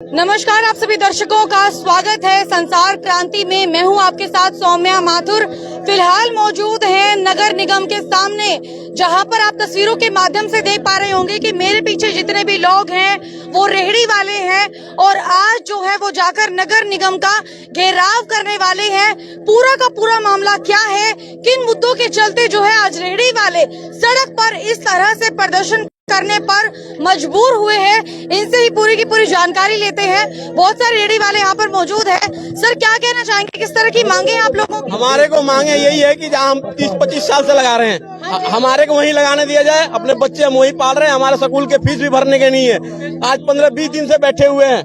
नमस्कार, आप सभी दर्शकों का स्वागत है संसार क्रांति में। मैं हूं आपके साथ सौम्या माथुर। फिलहाल मौजूद हैं नगर निगम के सामने, जहां पर आप तस्वीरों के माध्यम से देख पा रहे होंगे कि मेरे पीछे जितने भी लोग हैं वो रेहड़ी वाले हैं और आज जो है वो जाकर नगर निगम का घेराव करने वाले हैं। पूरा का पूरा मामला क्या है, किन मुद्दों के चलते जो है आज रेहड़ी वाले सड़क पर इस तरह से प्रदर्शन करने पर मजबूर हुए हैं, इनसे ही पूरी की पूरी जानकारी लेते हैं। बहुत सारे रेहड़ी वाले यहाँ पर मौजूद हैं। सर, क्या कहना चाहेंगे, किस तरह की मांगे हैं आप लोगों की? हमारे को मांगे यही है कि जहाँ हम 30-25 साल से लगा रहे हैं, हमारे को वहीं लगाने दिया जाए। अपने बच्चे हम वहीं पाल रहे हैं, हमारे स्कूल के फीस भी भरने के नहीं है। आज 15-20 दिन से बैठे हुए हैं,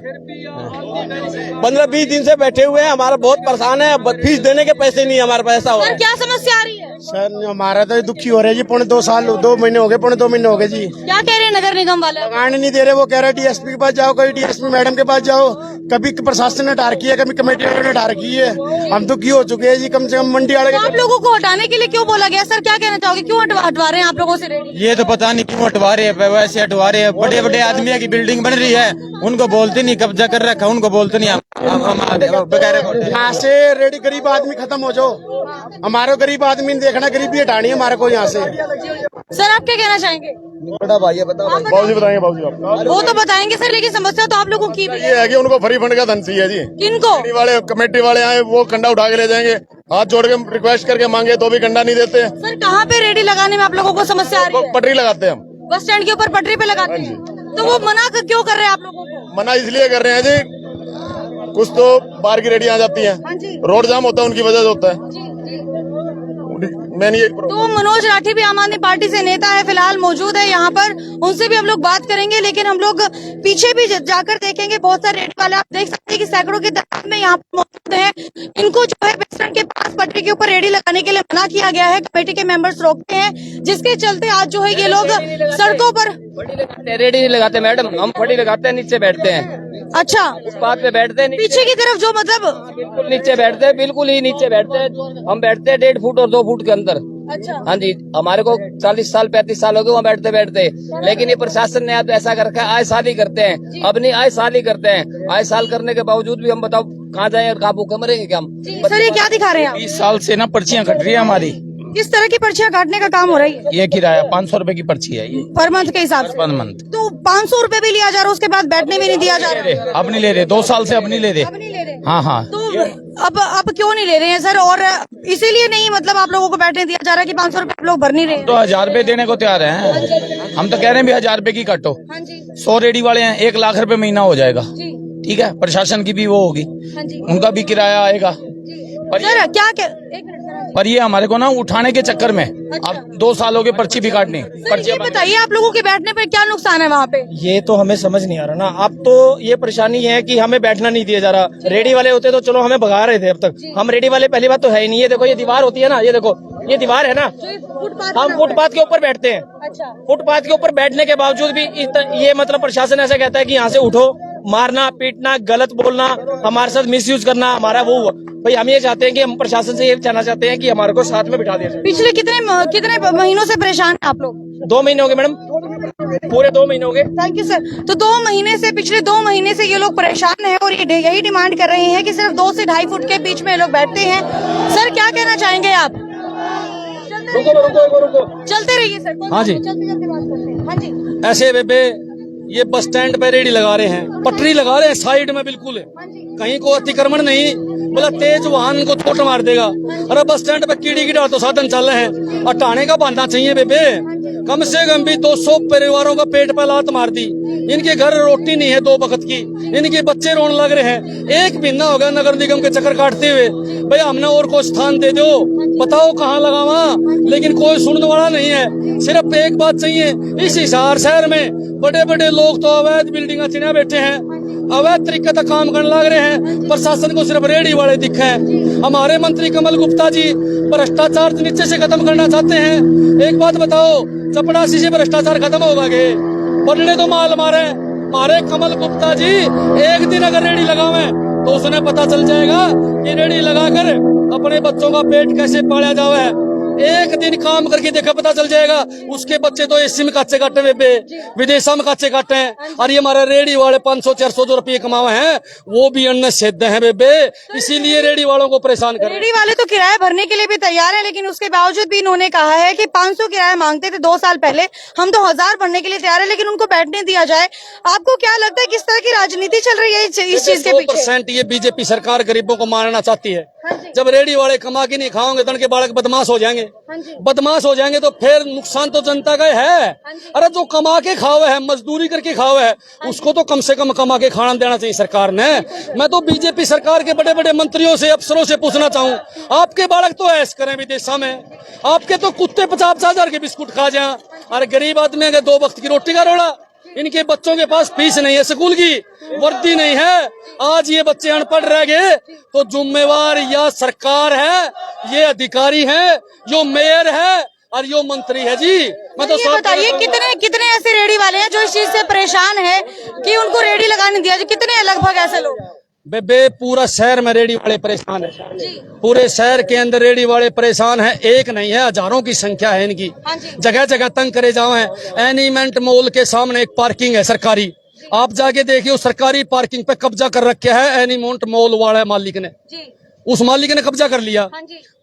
15-20 दिन से बैठे हुए हैं। हमारा बहुत परेशान है, फीस देने के पैसे नहीं है हमारे पास। ऐसा हो सर, क्या समस्या आ रही है? सर, हमारा तो दुखी हो रहा है जी। 2 महीने हो गए, 2 महीने हो गए जी। क्या कह रहे हैं नगर निगम वाले? लगाने नहीं दे रहे। वो कह रहे डीएसपी के पास जाओ, कभी डीएसपी मैडम के पास जाओ। कभी प्रशासन ने हटा रखी है, कभी कमेटी वालों ने हटा रखी है। हम दुखी हो चुके हैं जी। कम से कम मंडी वाले आप लोगों को हटाने के लिए क्यों बोला गया? सर, क्या कहना चाहोगे, क्यों हटवा रहे हैं आप लोगों से रेहड़ी? ये तो पता नहीं क्यों हटवा रहे हैं, वैसे हटवा रहे हैं। बड़े बड़े आदमी की बिल्डिंग बन रही है, उनको बोलते नहीं, कब्जा कर रखा उनको बोलते नहीं। यहाँ से रेडी गरीब आदमी खत्म हो जाओ। हमारे गरीब आदमी देखना, गरीबी हटानी है हमारे को यहाँ से। सर, आप क्या कहना चाहेंगे? बड़ा भाई है, बताओ। बाबूजी बताएंगे, बाबूजी आप। वो तो बताएंगे सर, लेकिन समस्या तो आप लोगों की भी ये है कि उनको फ्री फंड का धन चाहिए जी। किनको? कमेटी वाले आए, वो कंडा उठा के ले जाएंगे। हाथ जोड़ के रिक्वेस्ट करके मांगे तो भी कंडा नहीं देते। सर, कहाँ पे रेहड़ी लगाने में आप लोगों को समस्या आ रही है? पटरी लगाते हैं हम, बस स्टैंड के ऊपर पटरी पे लगाते हैं। तो वो मना क्यों कर रहे हैं आप लोगों को? मना इसलिए कर रहे हैं जी, कुछ तो बाहर की रेडी आ जाती है, रोड जाम होता है, उनकी वजह से होता है। तो मनोज राठी भी आम आदमी पार्टी से नेता है, फिलहाल मौजूद है यहाँ पर, उनसे भी हम लोग बात करेंगे। लेकिन हम लोग पीछे भी जाकर देखेंगे, बहुत सारे रेहड़ी वाले आप देख सकते हैं कि सैकड़ों की तादाद में यहाँ पर मौजूद है। इनको जो है बस स्टैंड के पास पटरी के ऊपर रेहड़ी लगाने के लिए मना किया गया है, कमेटी के मेंबर्स रोकते हैं, जिसके चलते आज जो है ये लोग सड़कों पर रेडी नहीं लगाते मैडम, हम फड़ी लगाते हैं, नीचे बैठते हैं। अच्छा, फुटपाथ पे बैठते हैं, पीछे की तरफ जो मतलब बिल्कुल नीचे बैठते हैं, बिल्कुल ही नीचे बैठते हैं। हम बैठते हैं 1.5 फुट और 2 फुट के अंदर। अच्छा, हाँ जी, हमारे को 40 साल 35 साल हो गए वहाँ बैठते बैठते। लेकिन ये प्रशासन ने अब ऐसा कर रखा है, आए साल ही करते हैं। अब नहीं, आए साल ही करते हैं। आए साल करने के बावजूद भी हम बताओ कहाँ जाए और कहाँ भूखे मरेंगे क्या हम? सर, ये क्या दिखा रहे हैं आप? 20 साल से ना पर्चियां कट रही है हमारी। किस तरह की पर्चियां काटने का काम हो रही है? ये किराया 500 रुपए की पर्ची है ये, पर मंथ के हिसाब से। Per month. तो 500 रुपए भी लिया जा रहा है, उसके बाद बैठने भी नहीं दिया जा रहा। अब नहीं ले रहे, 2 साल से अब नहीं ले रहे। अब नहीं ले रहे? हाँ हाँ। तो अब क्यों नहीं ले रहे हैं सर? और इसीलिए नहीं, मतलब आप लोगों को बैठने दिया जा रहा है कि 500 रुपए आप लोग भर नहीं रहे? तो 1000 रुपए देने को तैयार हैं। हम तो कह रहे हैं भी 1000 रुपए की काटो। हाँ जी, 100 रेडी वाले हैं, 1 लाख रुपए महीना हो जाएगा। जी, ठीक है, प्रशासन की भी वो होगी, हाँ जी, उनका भी किराया आएगा। सर क्या एक मिनट सर, पर ये हमारे को ना उठाने के चक्कर में अब 2 साल हो गए पर्ची भी काटनी। सर ये बताइए, आप लोगों के बैठने पर क्या नुकसान है वहाँ पे? ये तो हमें समझ नहीं आ रहा ना। अब तो ये परेशानी है कि हमें बैठना नहीं दिया जा रहा। रेडी वाले होते तो चलो हमें भगा रहे थे, अब तक हम रेडी वाले पहली बात तो है ही नहीं। ये देखो, ये दीवार होती है ना, ये देखो ये दीवार है ना, हम फुटपाथ के ऊपर बैठते हैं। अच्छा, फुटपाथ के ऊपर बैठने के बावजूद भी ये मतलब प्रशासन ऐसा कहता है कि यहाँ से उठो। मारना, पीटना, गलत बोलना, हमारे साथ मिसयूज करना, हमारा वो हुआ। भाई हम ये चाहते हैं कि हम प्रशासन से ये कहना चाहते हैं कि हमारे को साथ में बिठा दिया जाए। पिछले कितने महीनों से परेशान हैं आप लोग? 2 महीने हो गए मैडम, पूरे 2 महीने हो गए। Thank you sir. तो 2 महीने से, पिछले 2 महीने से ये लोग परेशान हैं और ये यही डिमांड कर रहे हैं कि सिर्फ 2 से 2.5 फुट के बीच में ये लोग बैठते हैं। सर, क्या कहना चाहेंगे आप? रुको। चलते रहिए सर। हाँ जी, चलते चलते बात करते हैं। हाँ जी, ऐसे बेबे ये बस स्टैंड पे रेडी लगा रहे हैं, पटरी लगा रहे हैं साइड में, बिल्कुल कहीं को अतिक्रमण नहीं। बोला तेज वाहन को चोट मार देगा। अरे बस स्टैंड पे कीड़ी कीड़ा तो साधन चल रहे हैं, हटाने का बहाना चाहिए बेबे। कम से कम भी 200 परिवारों का पेट पे लात मार दी। इनके घर रोटी नहीं है 2 वक्त की, इनके बच्चे रोने लग रहे हैं। 1 महीना हो गया नगर निगम के चक्कर काटते हुए। भाई हमने और कोई स्थान दे दो, बताओ कहाँ लगावा, लेकिन कोई सुनने वाला नहीं है। सिर्फ एक बात चाहिए, इस हिसार शहर में बड़े बड़े लोग तो अवैध बिल्डिंग चिन्ह बैठे हैं, अवैध तरीके से काम करने लग रहे हैं। प्रशासन को सिर्फ रेडी वाले दिखे हैं। हमारे मंत्री कमल गुप्ता जी भ्रष्टाचार नीचे से खत्म करना चाहते हैं। एक बात बताओ, चपड़ासी से भ्रष्टाचार खत्म होगा के? बनने तो माल मारे कमल गुप्ता जी एक दिन अगर रेडी लगावे तो उसने पता चल जाएगा कि रेडी लगाकर अपने बच्चों का पेट कैसे पाला जावे। एक दिन काम करके देखा पता चल जाएगा। उसके बच्चे तो एसी में काचे काटे बेबे, विदेशा में काचे काटे हैं। और ये हमारे रेडी वाले 500-400 जो रुपये कमाए हैं वो भी अन्न सिद्ध है बेबे, इसीलिए रेडी वालों को परेशान कर रहे हैं। रेडी वाले तो किराया भरने के लिए भी तैयार है, लेकिन उसके बावजूद भी इन्होंने कहा है कि 500 किराया मांगते थे 2 साल पहले, हम तो 1000 भरने के लिए तैयार है, लेकिन उनको बैठने दिया जाए। आपको क्या लगता है किस तरह की राजनीति चल रही है इस चीज के पीछे? 100% ये बीजेपी सरकार गरीबों को मारना चाहती है। जब रेडी वाले कमा के नहीं खाओगे तो उनके बालक बदमाश हो जाएंगे, बदमाश हो जाएंगे तो फिर नुकसान तो जनता का है। अरे जो कमा के खाओ है, मजदूरी करके खाओ है, उसको तो कम से कम कमा के खाना देना चाहिए सरकार ने। मैं तो बीजेपी सरकार के बड़े बड़े मंत्रियों से, अफसरों से पूछना चाहूँ, आपके बालक तो ऐश करें विदेशा में, आपके तो कुत्ते 50-50 हजार के बिस्कुट खा जाए, और गरीब आदमी के 2 वक्त की रोटी का रोड़ा। इनके बच्चों के पास फीस नहीं है, स्कूल की वर्दी नहीं है। आज ये बच्चे अनपढ़ रह गए तो जिम्मेवार या सरकार है, ये अधिकारी है, जो मेयर है और यो मंत्री है जी। मैं तो ये बताइए कितने ऐसे रेडी वाले हैं जो इस चीज से परेशान है कि उनको रेडी लगाने दिया जाए? कितने लगभग ऐसे लोग? बेबे पूरा शहर में रेडी वाले परेशान है, पूरे शहर के अंदर रेडी वाले परेशान है। एक नहीं है, हजारों की संख्या है इनकी, जगह जगह तंग करे जाओ है। एनिमेंट मॉल के सामने एक पार्किंग है सरकारी, आप जाके देखिए उस सरकारी पार्किंग पे कब्जा कर रखा है एनिमेंट मॉल वाले मालिक ने, उस मालिक ने कब्जा कर लिया।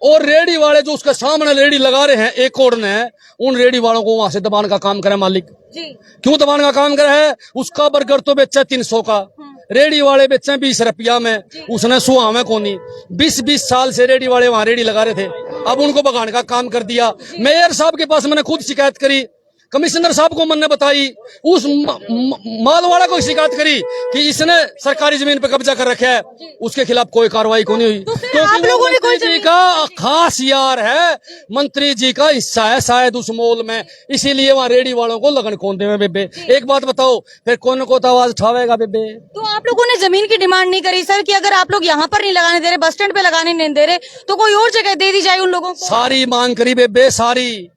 और रेडी वाले जो उसके सामने रेडी लगा रहे हैं एक और ने, उन रेडी वालों को वहां से दबाने का काम करे मालिक। क्यों दबाने का काम करे है? उसका बर्गर तो बेचा 300 का, रेडी वाले बेचे 20 रुपया में, उसने सुहा में कोनी। 20-20 साल से रेडी वाले वहां रेडी लगा रहे थे, अब उनको भगाने का काम कर दिया। मेयर साहब के पास मैंने खुद शिकायत करी, कमिश्नर साहब को मैंने बताई, उस माल वाला को शिकायत करी कि इसने सरकारी जमीन पे कब्जा कर रखा है, उसके खिलाफ कोई कार्रवाई को नहीं हुई। आप लोगों ने कोई जी का खास यार है, मंत्री जी का हिस्सा है शायद उस मॉल में, इसीलिए वहाँ रेडी वालों को लगन कौन दे बेबे। एक बात बताओ, फिर कौन को तो आवाज उठावेगा बेबे? तो आप लोगों ने जमीन की डिमांड नहीं करी सर कि अगर आप लोग यहाँ पर नहीं लगाने दे रहे, बस स्टैंड पे लगाने नहीं दे रहे, तो कोई और जगह दे दी जाए उन लोगों को? सारी मांग करी बेबे, सारी,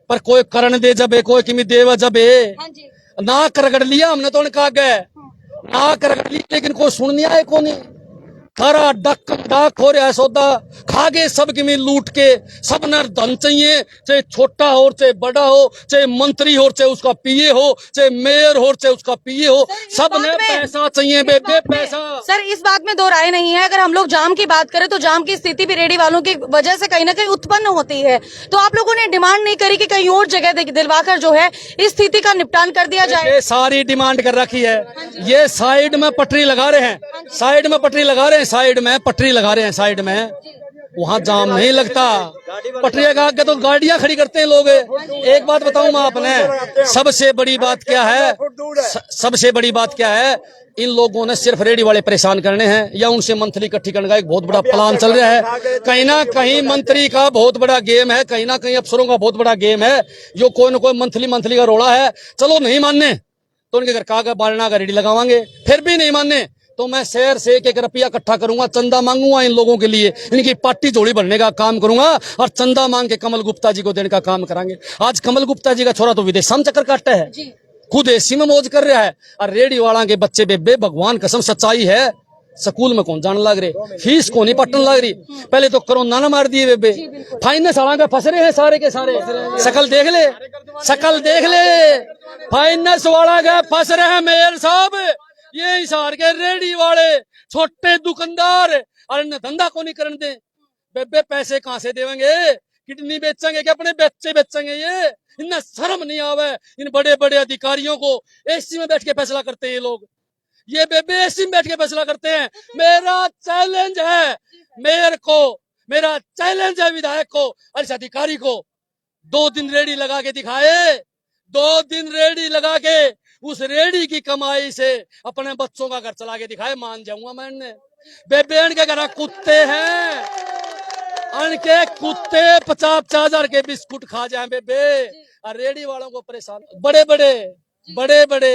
पर कोई करण दे जबे, कोई किमी देवा जबे। नाक रगड़ लिया हमने तो कहा गए, नाक रगड़ ली, लेकिन कोई सुन नहीं आए। कौन सारा डाक हो रहा है सौदा, खा गए सब की मिल लूट के। सब ने धन चाहिए, चाहे छोटा हो चाहे बड़ा हो, चाहे मंत्री हो चाहे उसका पीए हो, चाहे मेयर हो चाहे उसका पीए हो, सब ने पैसा चाहिए बेबे, पैसा। सर इस बात में दो राय नहीं है। अगर हम लोग जाम की बात करें तो जाम की स्थिति भी रेडी वालों की वजह से कहीं ना कहीं उत्पन्न होती है, तो आप लोगों ने डिमांड नहीं करी कि कहीं और जगह दिलवाकर जो है इस स्थिति का निपटान कर दिया जाए? सारी डिमांड कर रखी है, ये साइड में पटरी लगा रहे हैं, साइड में पटरी लगा रहे हैं, साइड में पटरी लगा रहे हैं, साइड में, वहाँ जाम नहीं लगता। पटरिया का आगे तो गाड़ियां खड़ी करते हैं लोग। एक बात बताऊं मैं आपने, सबसे बड़ी बात क्या है, सबसे बड़ी बात क्या है, इन लोगों ने सिर्फ रेडी वाले परेशान करने हैं या उनसे मंथली इकट्ठी करने का एक बहुत बड़ा प्लान चल रहा है। कहीं ना कहीं मंत्री का बहुत बड़ा गेम है, कहीं ना कहीं अफसरों का बहुत बड़ा गेम है, जो कोई ना कोई मंथली का रोड़ा है। चलो नहीं मानने तो उनके घर कागज बालना का रेडी लगावांगे, फिर भी नहीं मानने तो मैं शहर से 1-1 रुपया इकट्ठा करूंगा, चंदा मांगूंगा इन लोगों के लिए, इनकी पार्टी जोड़ी भरने का काम करूंगा और चंदा मांग के कमल गुप्ता जी को देने का काम करांगे। आज कमल गुप्ता जी का छोरा तो विदेश में चक्कर काटता है, खुद एसी में मौज कर रहा है, और रेडी वाला के बच्चे बेबे, भगवान कसम सच्चाई है, स्कूल में कौन जाने लग रहे, फीस को नहीं पटन लग रही। पहले तो कोरोना ना मार दिए बेबे, फाइनेंस वाला पे फंस रहे हैं सारे के सारे, शकल देख ले, शकल देख ले, फाइनेंस वाला के फंस रहे हैं मेयर साहब। ये हिसार के रेडी वाले छोटे दुकानदार और धंधा को नहीं करने दे बेबे, पैसे कहाँ से देवेंगे? किडनी बेचेंगे कि अपने बच्चे बेचेंगे? ये इन्हें शर्म नहीं आवे इन बड़े बड़े अधिकारियों को। एसी में बैठ के फैसला करते हैं ये लोग, ये बेबे एसी में बैठ के फैसला करते हैं। मेरा चैलेंज है मेयर को, मेरा चैलेंज है विधायक को और इस अधिकारी को, 2 दिन रेडी लगा के दिखाए, 2 दिन रेडी लगा के उस रेडी की कमाई से अपने बच्चों का घर चला के दिखाए, मान जाऊंगा मैं। बेबे इनके घर कुत्ते हैं, इनके कुत्ते 50-50 हजार के बिस्कुट खा जाए बेबे, और रेडी वालों को परेशान, बड़े बड़े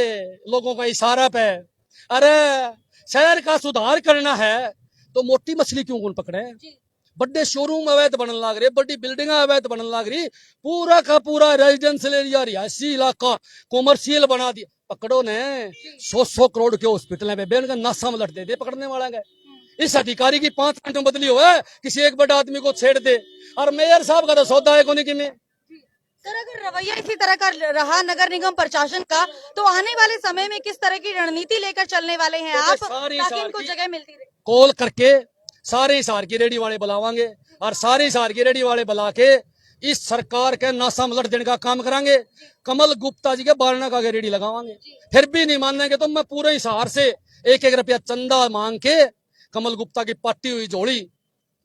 लोगों का इशारा पे। अरे शहर का सुधार करना है तो मोटी मछली क्यों कौन पकड़े? बड़े शोरूम अवैध बनने लग रहे, बड़ी बिल्डिंग अवैध बनने लग रही, पूरा का पूरा रेजिडेंशियल एरिया, रिहायशी इलाका कॉमर्शियल बना दिया। पकड़ो ने 100 करोड़ के हॉस्पिटल है बेबे, उनका नासा में लट दे पकड़ने वाला है। इस अधिकारी की 5 घंटों में बदली हो है, किसी एक बड़े आदमी को छेड़ दे। और मेयर साहब का तो सौदा है कोनी की में। सर अगर रवैया इसी तरह का रहा नगर निगम प्रशासन का, तो आने वाले समय में किस तरह की रणनीति लेकर चलने वाले हैं आप, ताकि इनको जगह मिलती रहे? कॉल करके सारे हिसार की रेडी वाले बुलावांगे और सारे हिसार की रेडी वाले बुला के इस सरकार के नासा मलट देने का काम करांगे। कमल गुप्ता जी के बारना का आगे रेडी लगावांगे। फिर भी नहीं मानेंगे तो मैं पूरे हिसार से 1-1 रुपया चंदा मांग के कमल गुप्ता की पाटी हुई झोली,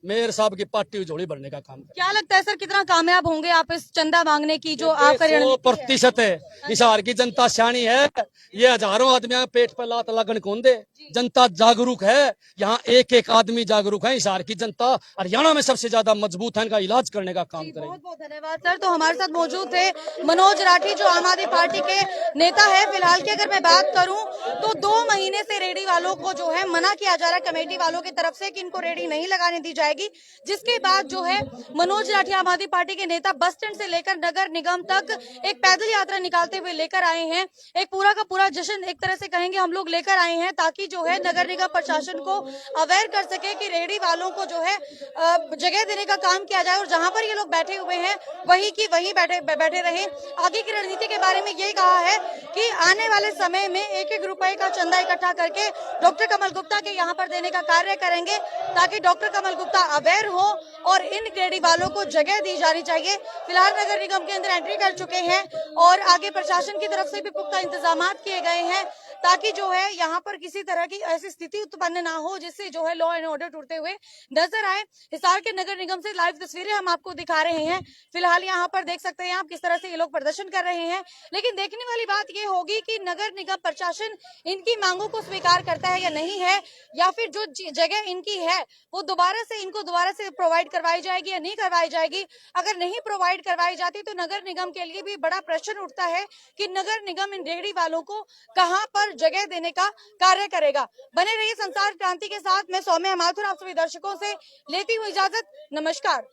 मेयर साहब की पाटी हुई झोली भरने का काम करें। क्या लगता है सर कितना कामयाब होंगे आप इस चंदा मांगने की जो आप कर रहे हैं? 100% है। हिसार की जनता सियानी है, ये हजारों आदमी पेट पर लात लगन कौन दे। जनता जागरूक है, यहाँ 1-1 आदमी जागरूक है। हिसार की जनता हरियाणा में सबसे ज्यादा मजबूत है, इनका इलाज करने का काम करें। बहुत बहुत धन्यवाद सर। तो हमारे साथ मौजूद थे मनोज राठी जो आम आदमी पार्टी के नेता है। फिलहाल की अगर मैं बात करूं तो 2 महीने से रेडी वालों को जो है मना किया जा रहा है कमेटी वालों की तरफ से कि इनको रेडी नहीं लगाने दी जाएगी, जिसके बाद जो है मनोज राठी आम आदमी पार्टी के नेता बस स्टैंड से लेकर नगर निगम तक एक पैदल यात्रा निकालते हुए लेकर आए हैं। एक पूरा का पूरा जश्न एक तरह से कहेंगे हम लोग लेकर आए हैं, ताकि जो है नगर निगम प्रशासन को अवेयर कर सके कि रेडी वालों को जो है जगह देने का काम किया जाए और जहां पर ये लोग बैठे हुए हैं वही की वही बैठे रहे। आगे की रणनीति के बारे में यही कहा है कि आने वाले समय में 1-1 रुपए का चंदा इकट्ठा करके डॉक्टर कमल गुप्ता के यहाँ पर देने का कार्य करेंगे, ताकि डॉक्टर कमल गुप्ता अवेयर हो और इन रेडी वालों को जगह दी जानी चाहिए। फिलहाल नगर निगम के अंदर एंट्री कर चुके हैं और आगे प्रशासन की तरफ से भी पुख्ता इंतजाम किए गए हैं, ताकि जो है यहाँ पर किसी तरह की ऐसी स्थिति उत्पन्न ना हो जिससे जो है लॉ एंड ऑर्डर टूटते हुए नजर आए। हिसार के नगर निगम से लाइव तस्वीरें हम आपको दिखा रहे हैं। फिलहाल यहाँ पर देख सकते हैं आप किस तरह से ये लोग प्रदर्शन कर रहे हैं, लेकिन देखने वाली बात ये होगी कि नगर निगम प्रशासन इनकी मांगों को स्वीकार करता है या नहीं है, या फिर जो जगह इनकी है वो इनको दोबारा से प्रोवाइड करवाई जाएगी या नहीं करवाई जाएगी। अगर नहीं प्रोवाइड करवाई जाती तो नगर निगम के लिए भी बड़ा प्रश्न उठता है कि नगर निगम इन रेहड़ी वालों को कहां पर जगह देने का कार्य करेगा। बने रहिए संसार क्रांति के साथ। मैं सौम्या माथुर आप सभी दर्शकों से लेती हूँ इजाजत। नमस्कार।